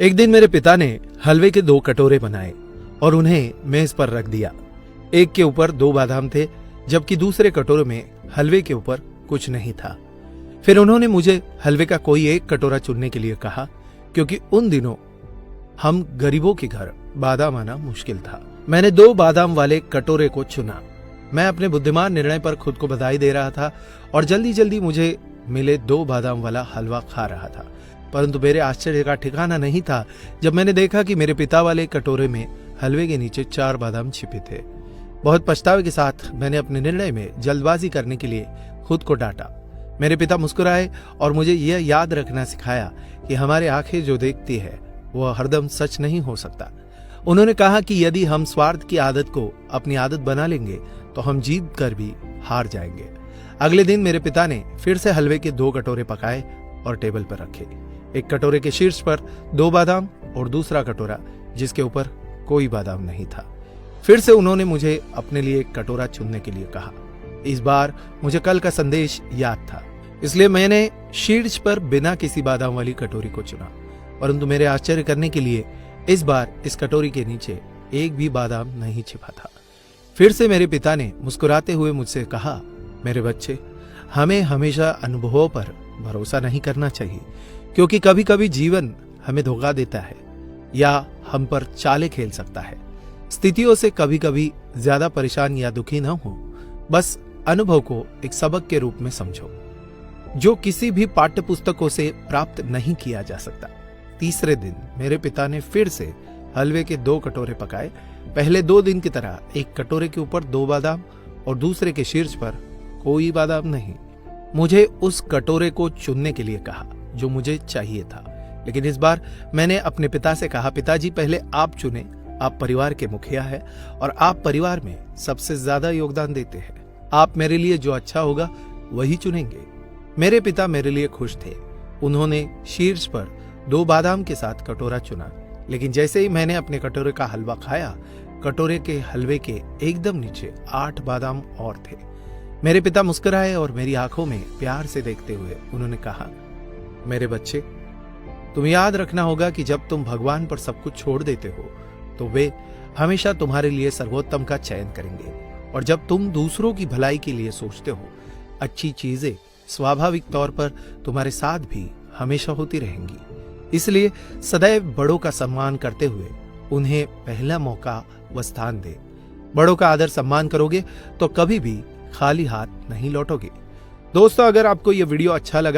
एक दिन मेरे पिता ने हलवे के 2 कटोरे बनाए और उन्हें मेज पर रख दिया। एक के ऊपर 2 बादाम थे, जबकि दूसरे कटोरे में हलवे के ऊपर कुछ नहीं था। फिर उन्होंने मुझे हलवे का कोई एक कटोरा चुनने के लिए कहा, क्योंकि उन दिनों हम गरीबों के घर बादाम आना मुश्किल था। मैंने 2 बादाम वाले कटोरे को चुना। मैं अपने बुद्धिमान निर्णय पर खुद को बधाई दे रहा था और जल्दी जल्दी मुझे मिले 2 बादाम वाला हलवा खा रहा था। परंतु मेरे आश्चर्य का ठिकाना नहीं था जब मैंने देखा कि मेरे पिता वाले कटोरे में हलवे के नीचे 4 बादाम छिपे थे। बहुत पछतावे के साथ मैंने अपने निर्णय में जल्दबाजी करने के लिए खुद को डांटा। मेरे पिता मुस्कुराए और मुझे यह याद रखना सिखाया कि हमारी आंखें जो देखती है वह हरदम सच नहीं हो सकता। उन्होंने कहा कि यदि हम स्वार्थ की आदत को अपनी आदत बना लेंगे तो हम जीत कर भी हार जाएंगे। अगले दिन मेरे पिता ने फिर से हलवे के 2 कटोरे पकाए और टेबल पर रखे। एक कटोरे के शीर्ष पर 2 बादाम और दूसरा कटोरा जिसके ऊपर कोई बादाम नहीं था। फिर से उन्होंने मुझे अपने लिए एक कटोरा चुनने के लिए कहा। इस बार मुझे कल का संदेश याद था, इसलिए मैंने शीर्ष पर बिना किसी बादाम वाली कटोरी को चुना। परंतु मेरे आश्चर्य करने के लिए इस बार इस कटोरी के नीचे एक भी बादाम नहीं छिपा था। फिर से मेरे पिता ने मुस्कुराते हुए मुझसे कहा, मेरे बच्चे, हमें हमेशा अनुभवों पर भरोसा नहीं करना चाहिए, क्योंकि कभी कभी जीवन हमें धोखा देता है या हम पर चालें खेल सकता है। स्थितियों से कभी कभी ज्यादा परेशान या दुखी ना हो, बस अनुभव को एक सबक के रूप में समझो जो किसी भी पाठ्य पुस्तकों से प्राप्त नहीं किया जा सकता। तीसरे दिन मेरे पिता ने फिर से हलवे के 2 कटोरे पकाए। पहले 2 दिन की तरह एक कटोरे के ऊपर 2 बादाम और दूसरे के शीर्ष पर कोई बादाम नहीं। मुझे उस कटोरे को चुनने के लिए कहा जो मुझे चाहिए था, लेकिन इस बार मैंने अपने पिता से कहा, पिताजी पहले आप चुने। आप परिवार के मुखिया हैं और आप परिवार में सबसे ज्यादा योगदान देते हैं। आप मेरे लिए जो अच्छा होगा वही चुनेंगे। मेरे पिता मेरे लिए खुश थे। उन्होंने शीर्ष पर 2 बादाम के साथ कटोरा चुना, लेकिन जैसे ही मैंने अपने कटोरे का हलवा खाया, कटोरे के हलवे के एकदम नीचे 8 बादाम और थे। मेरे पिता मुस्कुराए और मेरी आंखों में प्यार से देखते हुए उन्होंने कहा, मेरे बच्चे, तुम याद रखना होगा कि जब तुम भगवान पर सब कुछ छोड़ देते हो तो वे हमेशा तुम्हारे लिए सर्वोत्तम का चयन करेंगे, और जब तुम दूसरों की भलाई के लिए सोचते हो, अच्छी चीजें स्वाभाविक तौर पर तुम्हारे साथ भी हमेशा होती रहेंगी। इसलिए सदैव बड़ों का सम्मान करते हुए उन्हें पहला मौका व स्थान दे। बड़ों का आदर सम्मान करोगे तो कभी भी खाली हाथ नहीं लौटोगे। दोस्तों, अगर आपको यह वीडियो अच्छा लगा